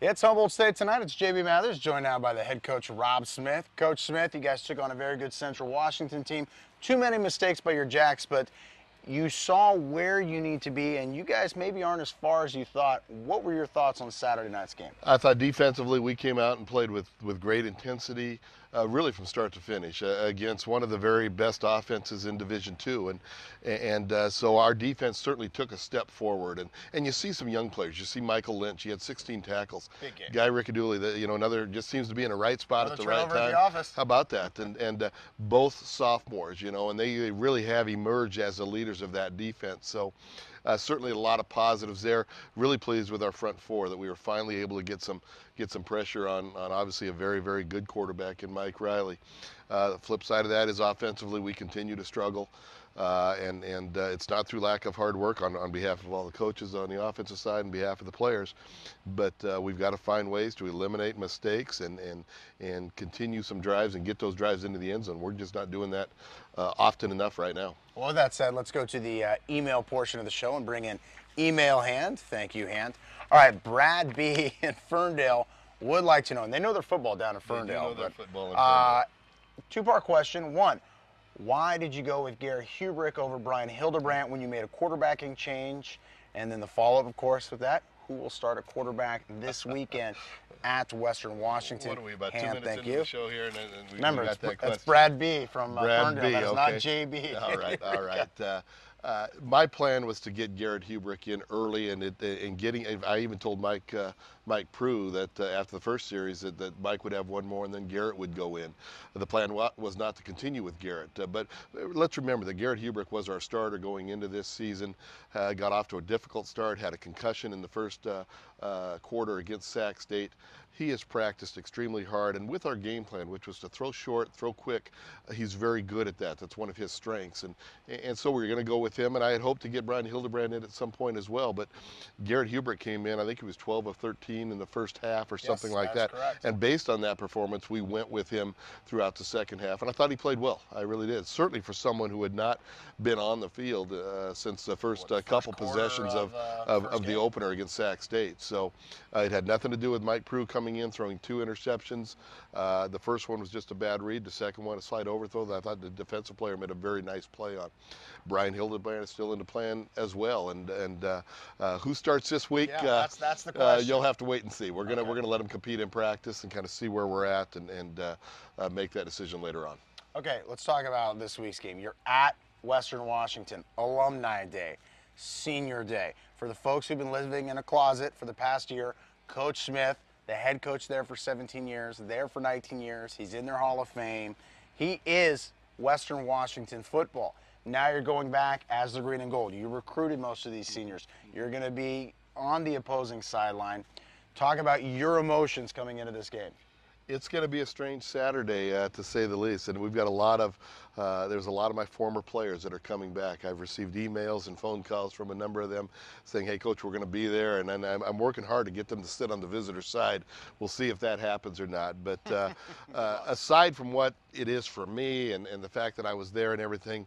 It's Humboldt State tonight. It's JB Mathers, joined now by the head coach, Rob Smith. Coach Smith, you guys took on a very good Central Washington team. Too many mistakes by your Jacks, but you saw where you need to be, and you guys maybe aren't as far as you thought. What were your thoughts on Saturday night's game? I thought defensively we came out and played with great intensity, really from start to finish, against one of the very best offenses in Division II, and so our defense certainly took a step forward. And you see some young players. You see Michael Lynch. He had 16 tackles. Big game. Guy Riccadulli, another just seems to be in the right spot Another at the right turnover at time. the office. How about that? And both sophomores, and they really have emerged as the leaders of that defense. So. Certainly a lot of positives there. Really pleased with our front four that we were finally able to get some pressure on obviously a very, very good quarterback in Mike Riley. The flip side of that is offensively we continue to struggle. And it's not through lack of hard work on behalf of all the coaches on the offensive side and behalf of the players, but we've got to find ways to eliminate mistakes and continue some drives and get those drives into the end zone. We're just not doing that often enough right now. Well, with that said, let's go to the email portion of the show and bring in Email Hand. Thank you, Hand. All right, Brad B. in Ferndale would like to know, and they know their football down in Ferndale. They do know their football in Ferndale. Two-part question. One, why did you go with Garrett Hubrick over Brian Hildebrandt when you made a quarterbacking change? And then the follow-up, of course, with that, who will start a quarterback this weekend at Western Washington? What are we, about 2 Hand, minutes thank into you. the show here? And we Remember, got that it's question. Brad B. from Brad Ferndale. B, That is okay. not JB. All right, all right. My plan was to get Garrett Hubrick in early, I even told Mike Prue that after the first series that Mike would have one more and then Garrett would go in. The plan was not to continue with Garrett, but let's remember that Garrett Hubrick was our starter going into this season. Got off to a difficult start, had a concussion in the first quarter against Sac State. He has practiced extremely hard, and with our game plan, which was to throw short, throw quick, he's very good at that. That's one of his strengths, and so we're going to go with him. And I had hoped to get Brian Hildebrandt in at some point as well, but Garrett Hubrick came in. I think he was 12 of 13 in the first half or something like that. Correct. And based on that performance, we went with him throughout the second half, and I thought he played well. I really did. Certainly for someone who had not been on the field since the first couple possessions of the opener against Sac State. So it had nothing to do with Mike Prue coming in, throwing 2 interceptions. The first one was just a bad read. The second one, a slight overthrow that I thought the defensive player made a very nice play on. Brian Hildebrandt is still in the plan as well. And who starts this week? Yeah, that's the question. You'll have to wait and see. We're gonna let him compete in practice and kind of see where we're at and make that decision later on. Okay, let's talk about this week's game. You're at Western Washington, Alumni Day, Senior Day. For the folks who've been living in a closet for the past year, Coach Smith, the head coach there for 17 years, there for 19 years. He's in their Hall of Fame. He is Western Washington football. Now you're going back as the green and gold. You recruited most of these seniors. You're going to be on the opposing sideline. Talk about your emotions coming into this game. It's going to be a strange Saturday, to say the least, and we've got there's a lot of my former players that are coming back. I've received emails and phone calls from a number of them saying, hey, Coach, we're going to be there, and I'm working hard to get them to sit on the visitor side. We'll see if that happens or not, but aside from what it is for me and the fact that I was there and everything,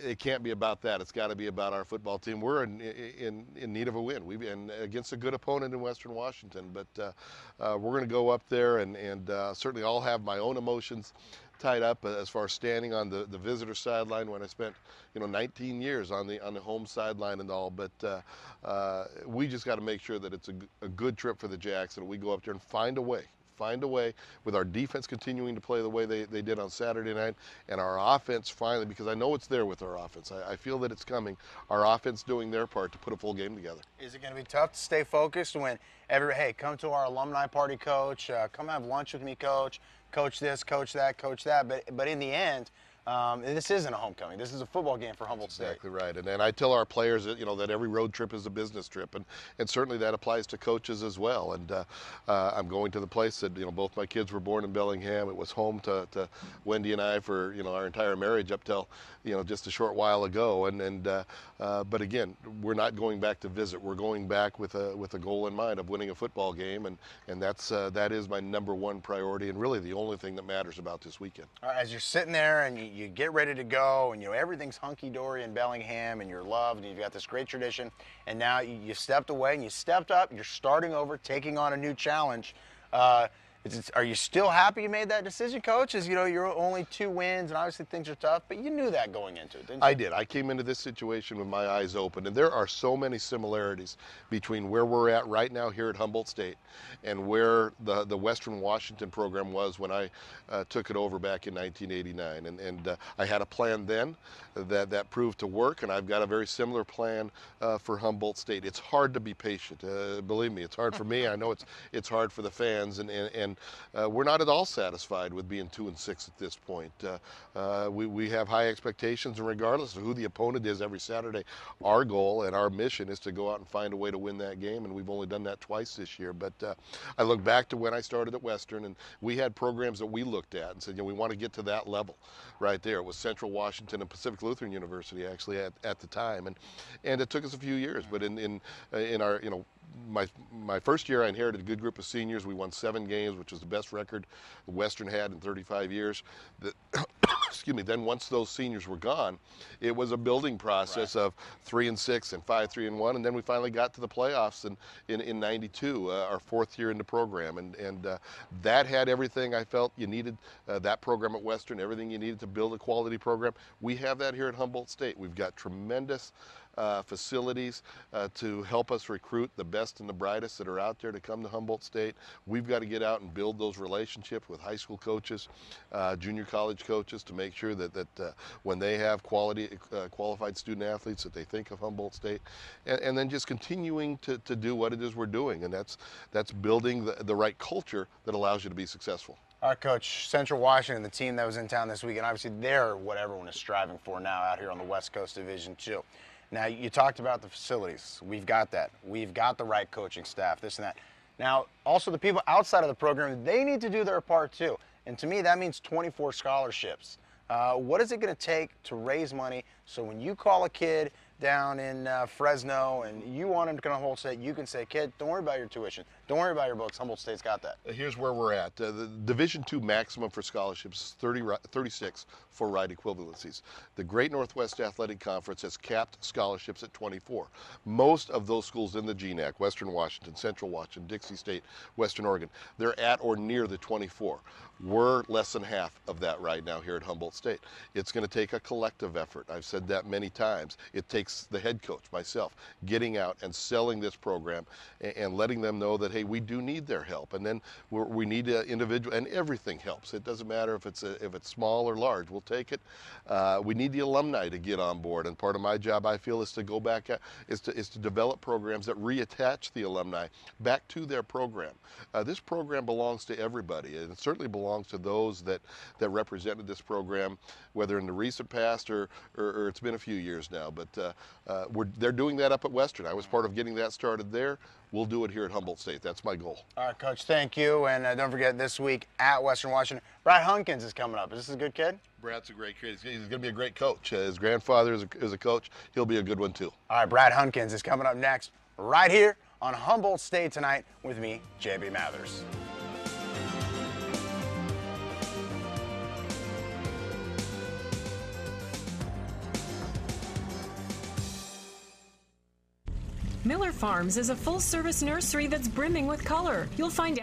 it can't be about that. It's got to be about our football team. We're in need of a win. We've been against a good opponent in Western Washington, but we're going to go up there and certainly I'll have my own emotions tied up as far as standing on the visitor sideline when I spent 19 years on the home sideline and all. But we just got to make sure that it's a good trip for the Jacks and we go up there and find a way with our defense continuing to play the way they did on Saturday night and our offense finally, because I know it's there with our offense. I feel that it's coming. Our offense doing their part to put a full game together. Is it going to be tough to stay focused when hey, come to our alumni party, Coach, come have lunch with me, Coach this, Coach that, but in the end, this isn't a homecoming. This is a football game for Humboldt State. Exactly right. And I tell our players that, that every road trip is a business trip, and certainly that applies to coaches as well. And I'm going to the place that, both my kids were born in Bellingham. It was home to Wendy and I for, our entire marriage up till, just a short while ago. But again, we're not going back to visit. We're going back with a goal in mind of winning a football game, and that is my #1 priority and really the only thing that matters about this weekend. All right, as you're sitting there and you get ready to go, and everything's hunky-dory in Bellingham, and you're loved, and you've got this great tradition, and now you stepped away and you stepped up. You're starting over, taking on a new challenge. Are you still happy you made that decision, Coach? As you're only 2 wins, and obviously things are tough, but you knew that going into it, didn't you? I did. I came into this situation with my eyes open, and there are so many similarities between where we're at right now here at Humboldt State and where the Western Washington program was when I took it over back in 1989. And I had a plan then that proved to work, and I've got a very similar plan for Humboldt State. It's hard to be patient. Believe me, it's hard for me. I know it's hard for the fans, and we're not at all satisfied with being 2-6 at this point. We have high expectations, and regardless of who the opponent is every Saturday, our goal and our mission is to go out and find a way to win that game, and we've only done that twice this year. But I look back to when I started at Western, and we had programs that we looked at and said, we want to get to that level right there. It was Central Washington and Pacific Lutheran University actually at the time, and it took us a few years, but in our my first year, I inherited a good group of seniors. We won 7 games, which was the best record Western had in 35 years. Excuse me. Then once those seniors were gone, it was a building process of 3-6 and 5-3-1, and then we finally got to the playoffs in '92, our 4th year in the program, and that had everything I felt you needed. That program at Western, everything you needed to build a quality program. We have that here at Humboldt State. We've got tremendous facilities to help us recruit the best and the brightest that are out there to come to Humboldt State. We've got to get out and build those relationships with high school coaches, junior college coaches, to make sure that when they have qualified student athletes, that they think of Humboldt State, and then just continuing to do what it is we're doing, and that's building the right culture that allows you to be successful. All right, Coach, Central Washington, the team that was in town this weekend, obviously they're what everyone is striving for now out here on the West Coast Division 2. Now, you talked about the facilities. We've got that. We've got the right coaching staff, this and that. Now, also the people outside of the program, they need to do their part too. And to me, that means 24 scholarships. What is it going to take to raise money so when you call a kid down in Fresno and you want him to come to Humboldt State, you can say, kid, don't worry about your tuition. Don't worry about your books. Humboldt State's got that. Here's where we're at. The Division II maximum for scholarships is 36 for right equivalencies. The Great Northwest Athletic Conference has capped scholarships at 24. Most of those schools in the GNAC, Western Washington, Central Washington, Dixie State, Western Oregon, they're at or near the 24. We're less than half of that right now here at Humboldt State. It's going to take a collective effort. I've said that many times. It takes the head coach, myself, getting out and selling this program and letting them know that, hey, we do need their help. And then we need an individual, and everything helps. It doesn't matter if it's small or large. We'll take it. We need the alumni to get on board. And part of my job, I feel, is to go back, is to develop programs that reattach the alumni back to their program. This program belongs to everybody, and it certainly belongs to those that represented this program, whether in the recent past or it's been a few years now. But they're doing that up at Western. I was part of getting that started there. We'll do it here at Humboldt State. That's my goal. All right, Coach, thank you. And don't forget, this week at Western Washington, Brad Hunkins is coming up. Is this a good kid? Brad's a great kid. He's going to be a great coach. His grandfather is a coach. He'll be a good one, too. All right, Brad Hunkins is coming up next right here on Humboldt State Tonight with me, J.B. Mathers. Miller Farms is a full-service nursery that's brimming with color. You'll find